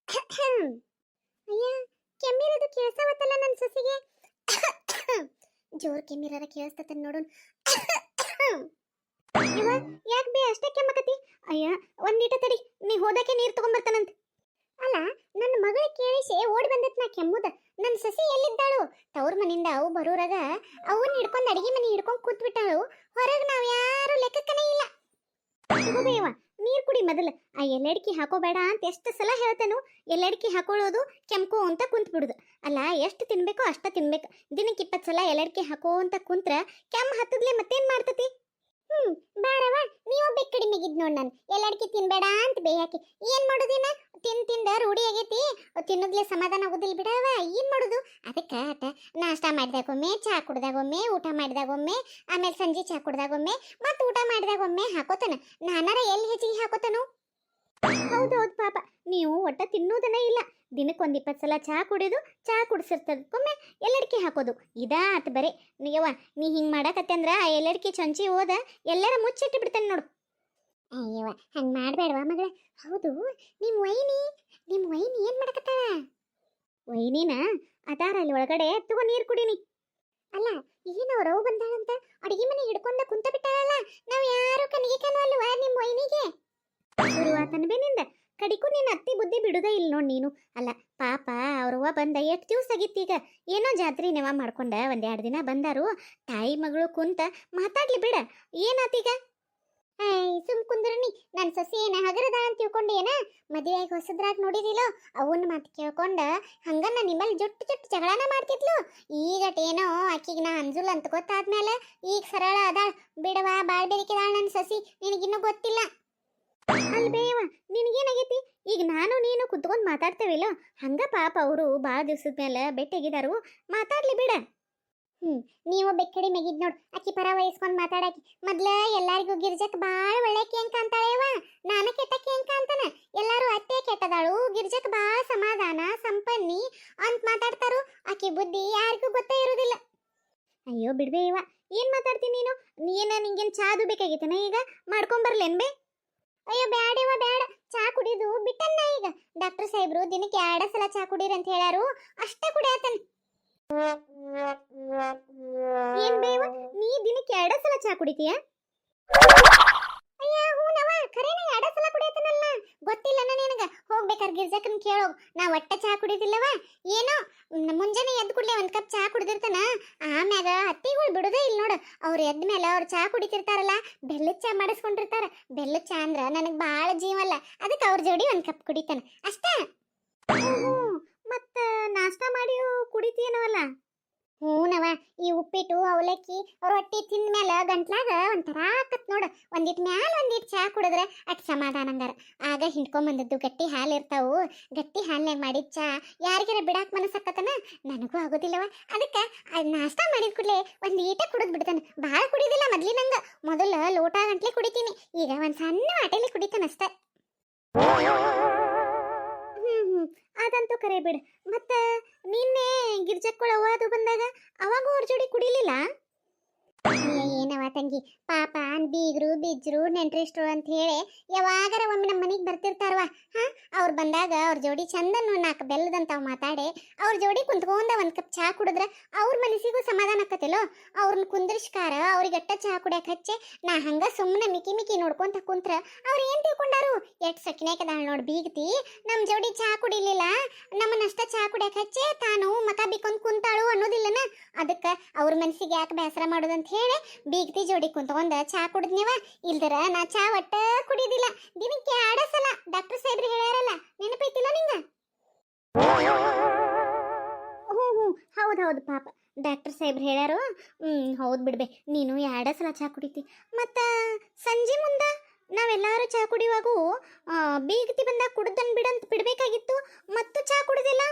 ಅಯ್ಯ, ಕೆಮ್ಮಿರೋದು ಕೇಳಿಸವತ್ತಲ್ಲ ನನ್ನ ಸೊಸಿಗೆ. ಜೋರ್ ಕೆಮ್ಮಿರಾರ ಕೇಳಿಸ್ತತ ನೋಡು. ಇವ ಯಾಕೆ ಬೇ ಅಷ್ಟೇ ಕೆಮ್ಮಕತಿ? ಅಯ್ಯ, ಒಂದೀಟ ತಡಿ, ನೀ ಹೋದಕ್ಕೆ ನೀರು ತಗೊಂಬರ್ತಾನಂತ. ಅಲ್ಲ, ನನ್ನ ಮಗಳ ಕೇಳಿಸಿ ಓಡಿ ಬಂದತ್ ನಾ ಕೆಮ್ಮುದ. ನನ್ನ ಸಸಿ ಎಲ್ಲಿದ್ದಾಳು? ತವ್ರ ಮನಿಂದ ಅವು ಬರೋರಾಗ ಅವನ್ನ ಹಿಡ್ಕೊಂಡು ಅಡಿಗೆ ಮನೆ ಹಿಡ್ಕೊಂಡು ಕೂತ್ ಬಿಟ್ಟಾಳು. ಹೊರಗೆ ನಾವ್ ಯಾರು ಲೆಕ್ಕಕ್ಕನೇ ಇಲ್ಲ. ತಗೋಬೇವ, ನೀರ್ ಕುಡಿ ಮೊದಲು. ಆ ಎಲ್ಲಡಿಕೆ ಹಾಕೋಬೇಡ ಅಂತ ಎಷ್ಟು ಸಲ ಹೇಳ್ತೇನು. ಎಲ್ಲಡಿಕೆ ಹಾಕೊಳ್ಳೋದು ಕೆಂಪು ಅಂತ ಕುಂತ್ ಬಿಡುದು. ಅಲ್ಲ, ಎಷ್ಟು ತಿನ್ಬೇಕೋ ಅಷ್ಟ ತಿನ್ಬೇಕು. ದಿನಕ್ಕೆ 20 ಸಲ ಎಲ್ಲಡಿಕೆ ಹಾಕೋ ಅಂತ ಕುಂತ್ರ ಕೆಮ್ಮ ಹತ್ತದ್ಲೆ ಮತ್ತೇನ್ ಮಾಡ್ತತಿ? ಬಾರವ, ನೀವೊಬ್ಬ ಕಡಿಮೆಗಿದ್ ನೋಡ್. ನಾನು ಎಲ್ಲಡಿಕೆ ತಿನ್ಬೇಡ ಅಂತ ಬೇಯಾಕಿ ಏನ್ ಮಾಡುದಿನ? ತಿಂದ ರೂಢಿ ಆಗೈತಿ. ತಿನ್ನೋದ್ಲೆ ಸಮಾಧಾನ ಆಗುದಿಲ್ಲ ಬಿಡವ. ಏನ್ ಮಾಡುದು? ಅದಕ್ಕೆ ನಾಷ್ಟ ಮಾಡಿದಾಗೊಮ್ಮೆ, ಚಾ ಕುಡ್ದಾಗೊಮ್ಮೆ, ಊಟ ಮಾಡಿದಾಗೊಮ್ಮೆ, ಆಮೇಲೆ ಸಂಜೆ ಚಾ ಕುಡ್ದಾಗೊಮ್ಮೆ, ಮತ್ತೆ ಊಟ ಮಾಡಿದಾಗೊಮ್ಮೆ ಹಾಕೋತಾನ. ನಾನಾರ ಎಲ್ಲಿ ಹೆಚ್ಚಿಗೆ ಹಾಕೋತಾನು? ಹೌದೌದು ಪಾಪ, ನೀವು ಒಟ್ಟ ತಿನ್ನೋದನ್ನ ಇಲ್ಲ. ದಿನಕ್ಕೆ 20 ಸಲ ಚಾ ಕುಡಿಯೋದು, ಚಾ ಕುಡಿಸಿರ್ತದಕ್ಕೊಮ್ಮೆ ಎಲ್ಲಡಿಕೆ ಹಾಕೋದು. ಇದಾತ್ ಬರೀ. ನೀಯವ್ವ, ನೀ ಹಿಂಗೆ ಮಾಡಕತ್ತೆ ಅಂದ್ರ ಆ ಎಲ್ಲಡಿಕೆ ಚೊಂಚಿ ಹೋದ ಎಲ್ಲರ ಮುಚ್ಚಿಟ್ಟು ಬಿಡ್ತಾನೆ ನೋಡು. ಅಯ್ಯವ್ವ, ಹಂಗೆ ಮಾಡಬೇಡವಾ ಮಗಳ. ಹೌದು, ನಿಮ್ಮ ವೈನಿ ಏನು ಮಾಡಕತ್ತಾಳ? ವೈನಿನ ಅದಾರ ಅಲ್ಲಿ ಒಳಗಡೆ, ತಗೋ ನೀರು ಕುಡಿನಿ. ಅಲ್ಲ, ಏನು ರವ್ ಬಂದಾಳಂತ ಅಡಿಗೆ ಮನೆ ಹಿಡ್ಕೊಂಡ ಕುಂತ ಬಿಟ್ಟಾಳಲ್ಲ. ನಾವು ಯಾರು ಕಣ್ಣಿಗೆ ಕಾಣುವಲ್ವಾ ನಿಮ್ಮ ವೈನಿಗೆ? ಶುರುವಾತನ ಬೇನಿಂದ ಕಡಿಕು ನೀನು ಅತ್ತಿ ಬುದ್ಧಿ ಬಿಡುದೇ ಇಲ್ಲ ನೋಡಿ ನೀನು. ಅಲ್ಲ ಪಾಪ, ಅವ್ರವ್ವ ಬಂದ ಎಷ್ಟು ದಿವಸ ಆಗಿತ್ತೀಗ. ಏನೋ ಜಾತ್ರೆ ನೆವ ಮಾಡ್ಕೊಂಡ 1-2 ದಿನ ಬಂದಾರು. ತಾಯಿ ಮಗಳು ಕುಂತ ಮಾತಾಡ್ಲಿ ಬಿಡ. ಏನಾತೀಗ? ಸುಮ್ ಕುಂದ್ರನಿ. ನನ್ನ ಸೊಸಿ ಏನ ಹಗರದ ಅಂತ ತಿಳ್ಕೊಂಡು ಏನ ಮದುವೆಯಾಗಿ ಹೊಸದ್ರಾಗ ನೋಡಿದಿಲ್ಲೋ, ಅವನ್ನ ಮಾತು ಕೇಳ್ಕೊಂಡ ಹಂಗನ್ನ ನಿಮ್ಮಲ್ಲಿ ಜೊಟ್ಟು ಜಗಳನ ಮಾಡ್ತಿದ್ಲು. ಈಗಟೇನೋ ಆಕಿಗೆ ನಾ ಅಂಜುಲ್ ಅಂತ ಗೊತ್ತಾದ್ಮೇಲೆ ಈಗ ಸರಳ ಅದಾಳ. ಬಿಡವಾ, ಬಾಳ್ ಬೆರಿಕಿದಾಳ ನನ್ನ ಸೊಸಿ. ನಿನಗಿನ್ನೂ ಗೊತ್ತಿಲ್ಲ. ಅಲ್ಲಿ ಬೇವ, ನಿನಗೇನಾಗೈತಿ? ಈಗ ನಾನು ನೀನು ಕುತ್ಕೊಂಡು ಮಾತಾಡ್ತೇವಿಲ್ಲ, ಹಂಗ ಪಾಪ ಅವರು ಭಾಳ ದಿವ್ಸದ ಮೇಲೆ ಭೇಟಿಯಾಗಿದಾರು. ಮಾತಾಡ್ಲಿ ಬಿಡ. ನೀವೊಬ್ಬ ಕಡೆ ಮೆಗಿದ್ ನೋಡು. ಆಕಿ ಪರ ವಹಿಸ್ಕೊಂಡು ಮಾತಾಡಾಕಿ ಮೊದ್ಲ ಎಲ್ಲಾರಿಗೂ ಗಿರ್ಜಕ್ ಭಾಳ ಒಳ್ಳೆಕಿ ಹೆಂಗ್ ಕಾಣ್ತಾಳೆವ. ನಾನ ಕೆಟ್ಟಕಿ ಹೆಂಗ್ ಕಾಣ್ತಾನ? ಎಲ್ಲಾರು ಅತ್ತೆ ಕೆಟ್ಟದಾಳು, ಗಿರ್ಜಕ್ ಭಾಳ ಸಮಾಧಾನ ಸಂಪನ್ನಿ ಅಂತ ಮಾತಾಡ್ತಾರು. ಆಕಿ ಬುದ್ಧಿ ಯಾರಿಗೂ ಗೊತ್ತೇ ಇರುವುದಿಲ್ಲ. ಅಯ್ಯೋ ಬಿಡ್ಬೇ ಇವ, ಏನ್ ಮಾತಾಡ್ತೀನಿ ನೀನು? ನಿಂಗೇನು ಚಾದು ಬೇಕಾಗಿತ್ತನ? ಈಗ ಮಾಡ್ಕೊಂಬರ್ಲೇನ್ ಬೇ? ಅಯ್ಯೋ ಬ್ಯಾಡವ ಬ್ಯಾಡ, ಚಾ ಕುಡಿದು ಬಿಟ್ಟನ್ನ. ಈಗ ಡಾಕ್ಟರ್ ಸಾಹೇಬ್ರು ದಿನಕ್ಕೆ 2 ಸಲ ಚಾ ಕುಡೀರಿ ಅಂತ ಹೇಳ್ಯಾರು. ಅಷ್ಟೇ ಕುಡಿಯತನ. ಏನ್ ಬೇವ, ನೀ ದಿನಕ್ಕೆ 2 ಸಲ ಚಾ ಕುಡಿತೀಯ? ಅಯ್ಯ ಹೂನವ, ಖರೇನ 2 ಸಲ ಕುಡಿಯತನಲ್ಲ. ಗೊತ್ತಿಲ್ಲನ ನಿನಗ? ಹೋಗ್ಬೇಕಾದ್ರೆ ಗಿರ್ಜಕನ್ ಕೇಳೋ. ನಾ ಒಟ್ಟ ಚಾ ಕುಡಿದಿಲ್ಲವ. ಏನೋ ಮುಂಜಾನೆ ಎದ್ದು ಕೂಡಲೇ 1 ಕಪ್ ಚಾ ಕುಡಿದಿರ್ತಾನ. ಆಮ್ಯಾಗ ಹತ್ತಿಗಳು ಬಿಡುದೇ ಇಲ್ಲ ನೋಡು. ಅವ್ರು ಎದ್ದ ಮೇಲೆ ಅವ್ರು ಚಾ ಕುಡಿತಿರ್ತಾರಲ್ಲ, ಬೆಲ್ಲದ ಚಾ ಮಾಡಿಸ್ಕೊಂಡಿರ್ತಾರ. ಬೆಲ್ಲದ ಚಾ ಅಂದ್ರ ನನಗೆ ಭಾಳ ಜೀವಲ್ಲ. ಅದಕ್ಕೆ ಅವ್ರ ಜೋಡಿ 1 ಕಪ್ ಕುಡಿತಾನ ಅಷ್ಟೇ. ಮತ್ತ ನಾಷ್ಟ ಮಾಡಿ ಕುಡಿತೀನವಲ್ಲ? ಹೂನವ, ಈ ಉಪ್ಪಿಟ್ಟು ಅವಲಕ್ಕಿ ರೊಟ್ಟಿ ತಿಂದ ಮೇಲೆ ಗಂಟ್ಲಾಗ ಒಂಥರ ಆಕತ್ ನೋಡು. ಒಂದಿಟ್ ಮ್ಯಾಲ ಒಂದಿಟ್ ಚಾ ಕುಡಿದ್ರೆ ಅಟ್ ಸಮಾಧಾನ ಅಂಗಾರ. ಆಗ ಹಿಂಡ್ಕೊಂಬಂದದ್ದು ಗಟ್ಟಿ ಹಾಲು ಇರ್ತಾವು. ಗಟ್ಟಿ ಹಾಲ್ನಾಗ ಮಾಡಿದ ಚಾ ಯಾರಿಗಾರ ಬಿಡಾಕ್ ಮನಸ್ಸಾಕತನ? ನನಗೂ ಆಗೋದಿಲ್ಲವ. ಅದಕ್ಕೆ ನಾಷ್ಟ ಮಾಡಿದ ಕೂಡಲೇ ಒಂದು ಈಟ ಕುಡಿದ್ ಬಿಡ್ತಾನೆ. ಭಾಳ ಕುಡಿದಿಲ್ಲ ಮೊದ್ಲಿನಂಗ. ಮೊದಲು ಲೋಟ ಗಂಟ್ಲೆ ಕುಡಿತೀನಿ, ಈಗ ಒಂದು ಸಣ್ಣ ಆಟೆಲಿ ಕುಡಿತಾನ ಅಷ್ಟೇ. ಅದಂತೂ ಕರೆ ಬಿಡು. ಮತ್ತ ನಿನ್ನೆ ಗಿರ್ಜಕ್ಕಳ ಅದು ಬಂದಾಗ ಅವಾಗ ಅವ್ರ ಜೋಡಿ ಕುಡಿಲಿಲ್ಲ? ಏನವ ತಂಗಿ, ಪಾಪ ಬೀಗರು ಬಿಜ್ರು ನೆಂಟ್ರಿಸ್ಟ್ರು ಅಂತ ಹೇಳಿ ಯಾವಾಗಾರ ಒಮ್ಮೆ ನಮ್ಮ ಮನೆಗೆ ಬರ್ತಿರ್ತಾರವ. ಅವ್ರು ಬಂದಾಗ ಅವ್ರ ಜೋಡಿ ಚಂದನ್ನು 4 ಬೆಲ್ಲದಂತಾವ್ ಮಾತಾಡಿ ಅವ್ರ ಜೋಡಿ ಕುಂತ್ಕೊಂಡ 1 ಕಪ್ ಚಾ ಕುಡಿದ್ರೆ ಅವ್ರ ಮನಸ್ಸಿಗೂ ಸಮಾಧಾನ ಆಕತಿಲ್ಲೋ. ಅವ್ರನ್ನ ಕುಂದ್ರಿಸ್ಕಾರ ಅವ್ರಿಗಟ್ಟ ಚಾ ಕುಡಿಯಕ್ಕೆ ಹಚ್ಚೆ ನಾ ಹಂಗ ಸುಮ್ಮನೆ ಮಿಕಿ ನೋಡ್ಕೊಂತ ಕುಂತ್ರ ಅವ್ರು ಏನ್ ತಿಳ್ಕೊಂಡಾರು? ಎಟ್ ಸಕ್ನೇಕದಾಳ ನೋಡ್ ಬೀಗತಿ. ನಮ್ಮ ಜೋಡಿ ಚಾ ಕುಡಿಲಿಲ್ಲ, ನಮ್ಮನ್ನಷ್ಟ ಚಾ ಕುಡಿಯಕ್ಕೆ ಹಚ್ಚೆ ತಾನು ಮಕ ಬಿಕ್ಕೊಂಡ್ ಕುಂತಾಳು ಅನ್ನೋದಿಲ್ಲನ. ಅದಕ್ಕೆ ಅವ್ರ ಮನಸ್ಸಿಗೆ ಯಾಕೆ ಬೇಸರ ಮಾಡೋದಂತ ಹೇಳಿ ಬೀಗತಿ ಜೋಡಿ ಕುಂತ್ಕೊಂಡ ಚಾ ಕುಡಿದ್ನೇವ. ಇಲ್ದರ ನಾ ಚಾ ಒಟ್ಟ ಕುಡಿದಿಲ್ಲ. ದಿನಕ್ಕೆ 2 ಸಲ ಡಾಕ್ಟರ್ ಸಾಹೇಬ್ರು ಹೇಳ್ಯಾರಲ್ಲ, ನೆನಪೈತಿಲ್ಲ ನಿಂಗ? ಹೌದು ಪಾಪ, ಡಾಕ್ಟರ್ ಸಾಹೇಬ್ರು ಹೇಳ್ಯಾರು. ಹೌದು ಬಿಡ್ಬೆ, ನೀನು 2 ಸಲ ಚಾ ಕುಡಿತಿ. ಮತ್ತು ಸಂಜೆ ಮುಂದೆ ನಾವೆಲ್ಲರೂ ಚಾ ಕುಡಿಯುವಾಗೂ ಬೀಗತಿ ಬಂದಾಗ ಕುಡ್ದನ್ ಬಿಡಂತ ಬಿಡಬೇಕಾಗಿತ್ತು. ಮತ್ತು ಚಾ ಕುಡಿದಿಲ್ಲ.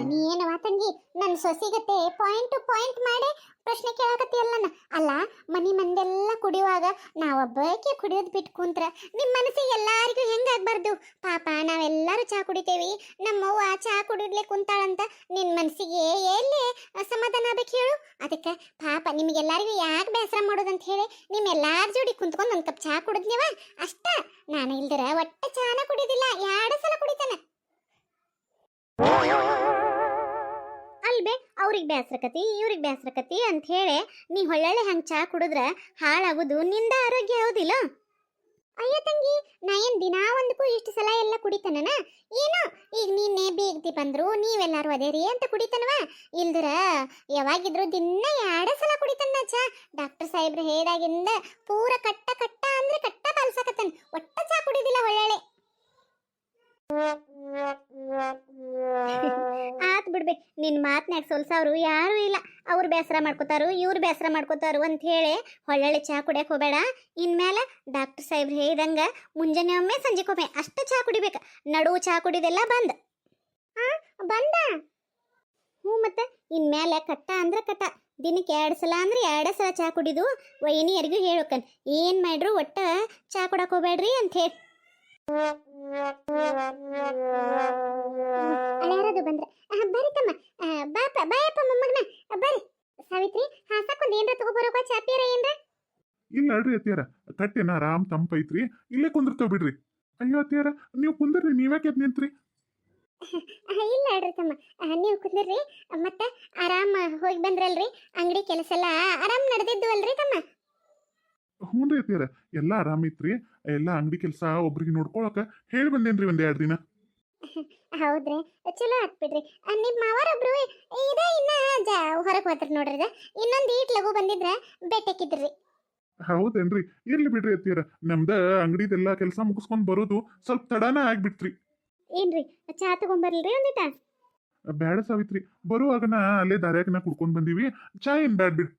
ನೀ ಏನವ ತಂಗಿ, ನನ್ನ ಸೊಸಿಗತ್ತೆ ಪಾಯಿಂಟ್ ಟು ಪಾಯಿಂಟ್ ಮಾಡಿ ಪ್ರಶ್ನೆ ಕೇಳಕತ್ತಿಯಲ್ಲ. ಅಲ್ಲ, ಮನಿ ಮಂದೆಲ್ಲ ಕುಡಿಯುವಾಗ ನಾವೊಬ್ಬಕ್ಕೆ ಕುಡಿಯೋದು ಬಿಟ್ಟು ಕುಂತ್ರ ನಿಮ್ಮ ಮನಸ್ಸಿಗೆ ಎಲ್ಲಾರಿಗೂ ಹೆಂಗಾಗ್ಬಾರ್ದು? ಪಾಪ ನಾವೆಲ್ಲರೂ ಚಾ ಕುಡಿತೇವಿ, ನಮ್ಮವ್ವ ಚಾ ಕುಡಿದ್ಲೆ ಕುಂತಾಳಂತ ನಿನ್ನ ಮನಸ್ಸಿಗೆ ಎಲ್ಲಿ ಸಮಾಧಾನ ಆಗ್ಬೇಕು ಹೇಳು? ಅದಕ್ಕೆ ಪಾಪ ನಿಮಗೆಲ್ಲರಿಗೂ ಯಾಕೆ ಬೇಸರ ಮಾಡೋದಂತ ಹೇಳಿ ನಿಮ್ಮೆಲ್ಲಾರ ಜೋಡಿ ಕುಂತ್ಕೊಂಡು 1 ಕಪ್ ಚಾ ಕುಡಿದ್ನೇವ ಅಷ್ಟ. ನಾನು ಇಲ್ದಿರ ಒಟ್ಟ ಚಾನ ಕುಡಿದಿಲ್ಲ, 2 ಸಲ ಕುಡಿತಾನೆ. ಅವ್ರಿಗೆ ಬೇಸರಕತಿ ಇವ್ರಿಗೆ ಬೇಸರಕತಿ ಅಂತ ಹೇಳಿ ನೀ ಹೊಳ್ಳೊಳ್ಳೆ ಹಂಗೆ ಚಾ ಕುಡಿದ್ರೆ ಹಾಳಾಗೋದು ನಿಂದ ಆರೋಗ್ಯ ಹೌದಿಲ್ಲ. ಅಯ್ಯೋ ತಂಗಿ, ನಾ ಏನು ದಿನಾ ಒಂದಕ್ಕೂ ಇಷ್ಟು ಸಲ ಎಲ್ಲ ಕುಡಿತಾನನ ಏನೋ. ಈಗ ನಿನ್ನೆ ಬೀಗ್ತಿ ಬಂದ್ರು ನೀವೆಲ್ಲರೂ ಅದೇರಿ ಅಂತ ಕುಡಿತಾನವ. ಇಲ್ದ್ರ ಯಾವಾಗಿದ್ರು ದಿನ 2 ಸಲ ಕುಡಿತಾನ ಚಾ. ಡಾಕ್ಟರ್ ಸಾಹೇಬ್ರು ಹೇಳಿದಾಗಿಂದ ಪೂರ ಕಟ್ಟ ಕಟ್ಟ ಅಂದ್ರೆ ಕಟ್ಟ ಪಾಲ್ಸಾಕತ್ತಾನ. ಒಟ್ಟ ಚಾ ಕುಡಿದಿಲ್ಲ ಹೊಳ್ಳೊಳ್ಳೆ. ಆತ್ ಬಿಡ್ಬೆ, ನಿನ್ ಮಾತ್ನ್ಯಾಗ ಸೊಲ್ಸವ್ರು ಯಾರು ಇಲ್ಲ. ಅವ್ರು ಬೇಸರ ಮಾಡ್ಕೋತಾರು ಇವ್ರು ಬೇಸರ ಮಾಡ್ಕೋತಾರು ಅಂತ ಹೇಳಿ ಹೊಳ್ಳೊಳ್ಳೆ ಚಾ ಕುಡಿಯಕ್ ಹೋಗ್ಬೇಡ. ಇನ್ಮೇಲೆ ಡಾಕ್ಟರ್ ಸಾಹೇಬ್ರು ಹೇಳಿದಂಗ ಮುಂಜಾನೆ ಒಮ್ಮೆ ಸಂಜೆಗೊಮ್ಮೆ ಅಷ್ಟ ಚಾ ಕುಡಿಬೇಕ. ನಡುವು ಚಾ ಕುಡಿದೆಲ್ಲ ಬಂದ್ ಬಂದ. ಹ್ಞೂ ಮತ್ತೆ ಇನ್ಮೇಲೆ ಕಟ್ಟ ಅಂದ್ರೆ ಕಟ್ಟ. ದಿನಕ್ಕೆ 2 ಸಲ ಅಂದ್ರೆ 2 ಸಲ ಚಾ ಕುಡಿದು ವೈನಿಯರಿಗೂ ಹೇಳೋಕನ್ ಏನ್ ಮಾಡ್ರು ಒಟ್ಟ ಚಾ ಕುಡಕ್ ಹೋಗ್ಬೇಡ್ರಿ ಅಂತ ಹೇಳಿ. ಅಳ್ಯಾರದು ಬಂದ್ರೆ ಬರ್ರಿ ತಮ್ಮ, ಬಾಪ ಬಾಯಪ್ಪ ಮೊಮ್ಮಗನ ಬರ್ರಿ. ಸಾವಿತ್ರಿ ಹಾಸಕ್ಕೊಂದು ಏನ್ರ ತಗೋಬರೋಕ ಚಾಪಿಯರ ಏನ್ರ? ಇಲ್ಲ ಅಡ್ರಿ ಅತ್ತಿಯಾರ, ಕಟ್ಟೆನ ಆರಾಮ್ ತಂಪೈತ್ರಿ, ಇಲ್ಲೇ ಕುಂದಿರ್ತಾವ ಬಿಡ್ರಿ. ಅಯ್ಯೋ ಅತ್ತಿಯಾರ, ನೀವು ಕುಂದರ್ರಿ, ನೀವ್ಯಾಕೆ ಎದ್ ನಿಂತ್ರಿ? ಇಲ್ಲ ಅಡ್ರಿ ತಮ್ಮ, ನೀವು ಕುಂದಿರ್ರಿ. ಮತ್ತೆ ಆರಾಮ ಹೋಗಿ ಬಂದ್ರಲ್ರಿ? ಅಂಗಡಿ ಕೆಲಸ ಎಲ್ಲ ಆರಾಮ್ ನಡೆದಿದ್ದು ಅಲ್ರಿ ತಮ್ಮ? ಹ್ಞೂನ್ರಿ ಅತ್ತಿಯಾರ, ಎಲ್ಲ ಆರಾಮೈತ್ರಿ. ಎಲ್ಲ ಅಂಗಡಿ ಕೆಲಸ ಒಬ್ರಿಗೆ ನೋಡ್ಕೊಳಕ ಹೇಳಿ ಬಂದೇನ್ರಿ 1-2 ದಿನ. ಹೌದ್ರಿ, ಚಲೋ ಆತ್ ಬಿಡ್ರಿ. ನಿಮ್ಮ ಮಾವಾರೊಬ್ರು ಇದೇ ಇನ್ನ ಹೊರಗೆ ಹೋದ್ರ ನೋಡ್ರಿ. ಇನ್ನೊಂದು ಈಟ್ ಲಗು ಬಂದಿದ್ರ ಬೆಟ್ಟಕ್ಕಿದ್ರಿ. ಹೌದೇನ್ರಿ? ಇರ್ಲಿ ಬಿಡ್ರಿ ಅತ್ತಿಯಾರ, ನಮ್ದ ಅಂಗಡಿದೆಲ್ಲ ಕೆಲಸ ಮುಗಿಸ್ಕೊಂಡ್ ಬರೋದು ಸ್ವಲ್ಪ ತಡಾನ ಆಗ್ಬಿಡ್ತ್ರಿ. ಏನ್ರಿ ಚಾ ತಗೊಂಬರ್ಲ್ರಿ ಒಂದಿಟ? ಬ್ಯಾಡ ಸಾವಿತ್ರಿ, ಬರುವಾಗನ ಅಲ್ಲೇ ದಾರ್ಯಾಗನ ಕುಡ್ಕೊಂಡ್ ಬಂದೀವಿ, ಚಾ ಏನ್ ಬ್ಯಾಡ್ ಬಿಡ್.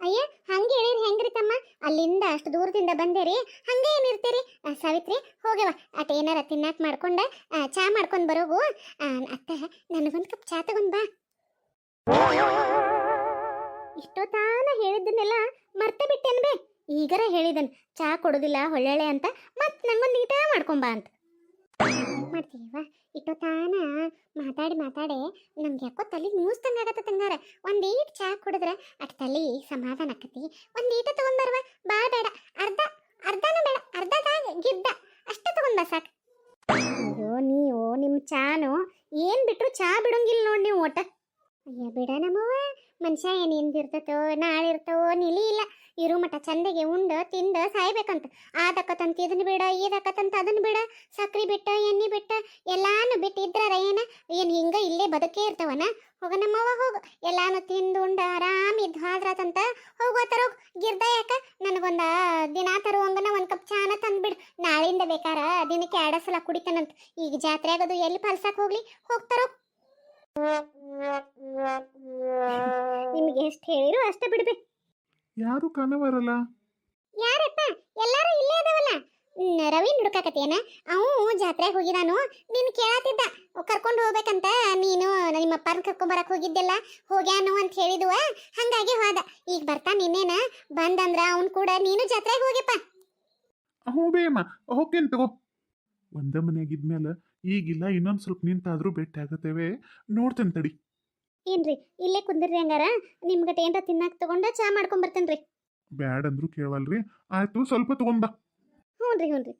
ಅಯ್ಯ ಹಂಗೆ ಹೇಳಿರಿ ಹೆಂಗ್ರಿ ತಮ್ಮ? ಅಲ್ಲಿಂದ ಅಷ್ಟು ದೂರದಿಂದ ಬಂದೇರಿ, ಹಂಗೆ ಏನಿರ್ತೀರಿ? ಸಾವಿತ್ರಿ ಹೋಗ್ಯವ ಅಟ ಏನಾರ ತಿನ್ನಾಕ ಮಾಡ್ಕೊಂಡ ಚಾ ಮಾಡ್ಕೊಂಡ್ ಬರೋಗು. ಅತ್ತ ನನಗೊಂದು ಕಪ್ ಚಾ ತಗೊಂಡ್ ಬಾ. ಇಷ್ಟೊತ್ತಾನ ಹೇಳಿದ್ದನ್ನೆಲ್ಲ ಮರ್ತೆ ಬಿಟ್ಟೇನ್ಬೇ. ಈಗರ ಹೇಳಿದನ್ ಚಾ ಕೊಡೋದಿಲ್ಲ ಹೊಳ್ಳೊಳ್ಳೆ ಅಂತ, ಮತ್ ನಂಗೊಂದು ಈಟ ಮಾಡ್ಕೊಂಬಾ ಅಂತ ಮಾಡ್ತೀವ. ಇಟ್ಟೊತ್ತಾನ ಮಾತಾಡಿ ಮಾತಾಡಿ ನಮ್ಗೆ ಯಾಕೋ ತಲೆ ಮೂಸ್ತಂಗ ಆಗತ್ತ ತಂಗಾರ. ಒಂದೀಟ್ ಚಾ ಕುಡಿದ್ರೆ ಅಟ್ ತಲೆ ಸಮಾಧಾನ ಆಕತಿ. ಒಂದೀಟ ತಗೊಂಡ್ಬರ್ವ, ಬಾ ಬೇಡ, ಅರ್ಧನೂ ಬೇಡ, ಅರ್ಧದಾಗ ಗಿಡ್ಡ ಅಷ್ಟ ತಗೊಂಡ್ಬಾ ಸಾಕು. ಅಯ್ಯೋ ನೀವು ನಿಮ್ಮ ಚಾನು ಏನ್ ಬಿಟ್ರು ಚಾ ಬಿಡೋಂಗಿಲ್ಲ ನೋಡಿ ನೀವು ಒಟ್ಟ. ಅಯ್ಯ ಬಿಡ ನಮ್ಮವ್ವ, ಮನುಷ್ಯ ಏನು ಎಂದಿರ್ತತೋ ನಾಳೆ ಇರ್ತವೋ ನಿಲಿ ಇಲ್ಲ. ಇರು ಮಠ ಚಂದಗೆ ಉಂಡು ತಿಂದು ಸಾಯ್ಬೇಕಂತ. ಆದಕ್ಕಂತ ಇದನ್ನ ಬಿಡ ಈದಕ್ಕಂತ ಅದನ್ನ ಬಿಡ, ಸಕ್ರಿ ಬಿಟ್ಟ ಎಣ್ಣೆ ಬಿಟ್ಟ ಎಲ್ಲಾನು ಬಿಟ್ಟು ಇದ್ರಾರ ಏನು ಹಿಂಗ ಇಲ್ಲೇ ಬದುಕೇ ಇರ್ತವನ? ಹೋಗ ನಮ್ಮವ್ವ ಹೋಗು, ಎಲ್ಲಾನು ತಿಂದು ಉಂಡು ಆರಾಮ್ ಇದ್ದು ಹಾದ್ರಾತಂತ ಹೋಗುವ ತರೋಗ್. ಗಿರ್ದ ಯಾಕ ನನಗೊಂದ ದಿನ ತರುವಂಗನ 1 ಕಪ್ ಚಾನ ತಂದ್ಬಿಡು. ನಾಳಿಂದ ಬೇಕಾರ ದಿನಕ್ಕೆ 2 ಸಲ ಕುಡಿತಾನಂತ. ಈಗ ಜಾತ್ರೆ ಆಗೋದು ಎಲ್ಲಿ ಪಾಲ್ಸಕ್ ಹೋಗ್ಲಿ, ಹೋಗ್ತಾರೋ. ನಿಮ್ಗೆ ಎಷ್ಟು ಹೇಳಿರು ಅಷ್ಟ ಬಿಡ್ಬೇ. ಯಾರು ಕಾಣವರಲ್ಲ? ಯಾರಪ್ಪ? ಎಲ್ಲಾರು ಇಲ್ಲೇ ಅದಾವಲ್ಲ. ರವಿ ಹುಡುಕಾಕತ್ತೇನ? ಅವು ಜಾತ್ರೆಗೆ ಹೋಗಿದಾನು, ನೀನು ಕೇಳತ್ತಿದ್ದ ಕರ್ಕೊಂಡು ಹೋಗ್ಬೇಕಂತ. ನೀನು ನಿಮ್ಮ ಅಪ್ಪನ ಕರ್ಕೊಂಬರಕ್ ಹೋಗಿದ್ದೆಲ್ಲ, ಹೋಗ್ಯಾನು ಅಂತ ಹೇಳಿದುವ, ಹಂಗಾಗಿ ಹೋದ. ಈಗ ಬರ್ತಾನ ಇನ್ನೇನ, ಬಂದಂದ್ರ ಅವನ್ ಕೂಡ ನೀನು ಜಾತ್ರೆಗೆ ಹೋಗ್ಯಪ್ಪ. ಹ್ಞೂ ಬೇಯಮ್ಮ, ಹೋಗ್ತೇನೆ ತಗೋ. ಒಂದ ಮನೆಯಾಗಿದ್ಮೇಲೆ ಈಗಿಲ್ಲ, ಇನ್ನೊಂದು ಸ್ವಲ್ಪ ನಿಂತಾದ್ರೂ ಭೇಟಿ ಆಗತ್ತೇವೆ, ನೋಡ್ತೇನೆ ತಡಿ. ಏನ್ರಿ ಇಲ್ಲೇ ಕುಂದಿರ್ರಿ, ಹಂಗಾರ ನಿಮ್ಗಟ ಏನ್ರ ತಿನ್ನಾಕ ತಗೊಂಡ ಚಾ ಮಾಡ್ಕೊಂಡ್ ಬರ್ತೇನ್ರಿ. ಬ್ಯಾಡ್ ಅಂದ್ರು ಕೇಳವಲ್ರಿ, ಆಯ್ತು ಸ್ವಲ್ಪ ತಗೊಂಬ. ಹ್ಞೂನ್ರಿ ಹ್ಞೂನ್ರಿ.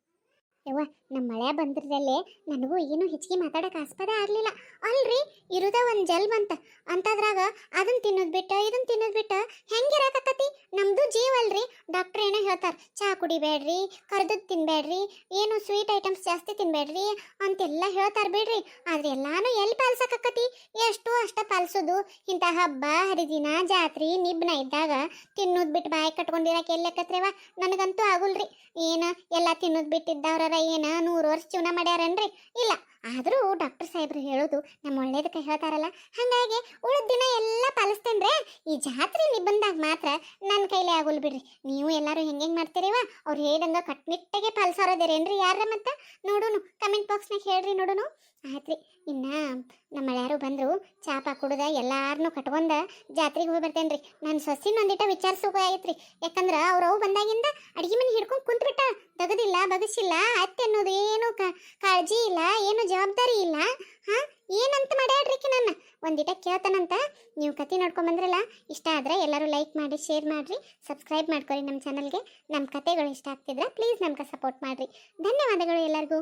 ಯವ್ವ ನಮ್ಮ ಮಳೆ ಬಂದಿರದಲ್ಲೇ ನನಗೂ ಏನು ಹೆಚ್ಚಿಗೆ ಮಾತಾಡಕ್ಕೆ ಆಸ್ಪದ ಆಗಲಿಲ್ಲ. ಅಲ್ರಿ ಇರುದ ಒಂದು ಜಲ್ ಬಂತ ಅಂತದ್ರಾಗ ಅದನ್ನ ತಿನ್ನೋದು ಬಿಟ್ಟು ಇದನ್ನ ತಿನ್ನೋದು ಬಿಟ್ಟು ಹೆಂಗಿರಾಕತ್ತತಿ? ನಮ್ದು ಜೀವ ಅಲ್ರಿ. ಡಾಕ್ಟ್ರ್ ಏನೋ ಹೇಳ್ತಾರೆ, ಚಹಾ ಕುಡಿಬೇಡ್ರಿ, ಕರ್ದದ್ದು ತಿನ್ಬೇಡ್ರಿ, ಏನು ಸ್ವೀಟ್ ಐಟಮ್ಸ್ ಜಾಸ್ತಿ ತಿನ್ಬೇಡ್ರಿ ಅಂತೆಲ್ಲ ಹೇಳ್ತಾರೆ ಬಿಡ್ರಿ. ಆದ್ರೆ ಎಲ್ಲಾನು ಎಲ್ಲಿ ಪಾಲ್ಸಕ್ಕತಿ? ಎಷ್ಟು ಅಷ್ಟ ಪಾಲ್ಸೋದು. ಇಂಥ ಹಬ್ಬ ಹರಿದಿನ ಜಾತ್ರೆ ನಿಬ್ನ ಇದ್ದಾಗ ತಿನ್ನೋದು ಬಿಟ್ಟು ಬಾಯಿ ಕಟ್ಕೊಂಡಿರಕ್ಕೆ ಎಲ್ಲಕ್ಕತ್ರೇವ? ನನಗಂತೂ ಆಗುಲ್ರಿ. ಏನು ಎಲ್ಲ ತಿನ್ನೋದು ಬಿಟ್ಟಿದ್ದವ್ರ ಏನ 100 ವರ್ಷ ಜೀವನ ಮಾಡ್ಯಾರನ್ರಿ? ಇಲ್ಲ. ಆದರೂ ಡಾಕ್ಟರ್ ಸಾಹೇಬ್ರು ಹೇಳೋದು ನಮ್ಮ ಒಳ್ಳೇದಕ್ಕೆ ಹೇಳ್ತಾರಲ್ಲ, ಹಾಗಾಗಿ ಉಳಿದ ದಿನ ಎಲ್ಲ ಪಾಲಿಸ್ತೇನ್ರೆ. ಈ ಜಾತ್ರೆ ನಿಬಂದಾಗ ಮಾತ್ರ ನನ್ನ ಕೈಲೇ ಆಗೋಲ್ ಬಿಡ್ರಿ. ನೀವು ಎಲ್ಲರೂ ಹೆಂಗೆ ಮಾಡ್ತೀರಿವ? ಅವ್ರು ಹೇಳ್ದಂಗ ಕಟ್ನಿಟ್ಟಾಗೆ ಪಾಲಿಸೋರದೇರೇನ್ರಿ ಯಾರ? ಮತ್ತೆ ನೋಡೋನು ಕಮೆಂಟ್ ಬಾಕ್ಸ್ನಾಗ ಹೇಳ್ರಿ ನೋಡೋನು. ಆಯ್ತ್ರಿ, ಇನ್ನ ನಮ್ಮ ಯಾರು ಬಂದರು, ಚಾಪ ಕುಡ್ದ ಎಲ್ಲಾರನ್ನೂ ಕಟ್ಕೊಂಡ ಜಾತ್ರೆಗೆ ಹೋಗಿ ಬರ್ತೇನ್ರಿ. ನನ್ನ ಸೊಸಿನ ಒಂದಿಟ ವಿಚಾರಿಸೋಕೆ ಆಗೈತ್ರಿ. ಯಾಕಂದ್ರೆ ಅವ್ರವು ಬಂದಾಗಿಂದ ಅಡುಗೆ ಮನೆ ಹಿಡ್ಕೊಂಡು ಕುಂತ್ಬಿಟ್ಟ. ತೆಗದಿಲ್ಲ ಬಗಸಿಲ್ಲ, ಅತ್ತೆ ಅನ್ನೋದು ಏನು ಕಾಳಜಿ ಇಲ್ಲ, ಏನು ಜವಾಬ್ದಾರಿ ಇಲ್ಲ. ಹಾಂ ಏನಂತ ಮಾಡ್ಯಾಡ್ರಿಕಿ ನನ್ನ ಒಂದಿಟ ಕೇಳ್ತಾನಂತ. ನೀವು ಕತೆ ನೋಡ್ಕೊಂಡ್ ಬಂದ್ರಲ್ಲ, ಇಷ್ಟ ಆದ್ರೆ ಎಲ್ಲರೂ ಲೈಕ್ ಮಾಡಿ, ಶೇರ್ ಮಾಡಿರಿ, ಸಬ್ಸ್ಕ್ರೈಬ್ ಮಾಡ್ಕೊರಿ ನಮ್ಮ ಚಾನಲ್ಗೆ. ನಮ್ಮ ಕತೆಗಳು ಇಷ್ಟ ಆಗ್ತಿದ್ರೆ ಪ್ಲೀಸ್ ನಮ್ಗೆ ಸಪೋರ್ಟ್ ಮಾಡಿರಿ. ಧನ್ಯವಾದಗಳು ಎಲ್ಲರಿಗೂ.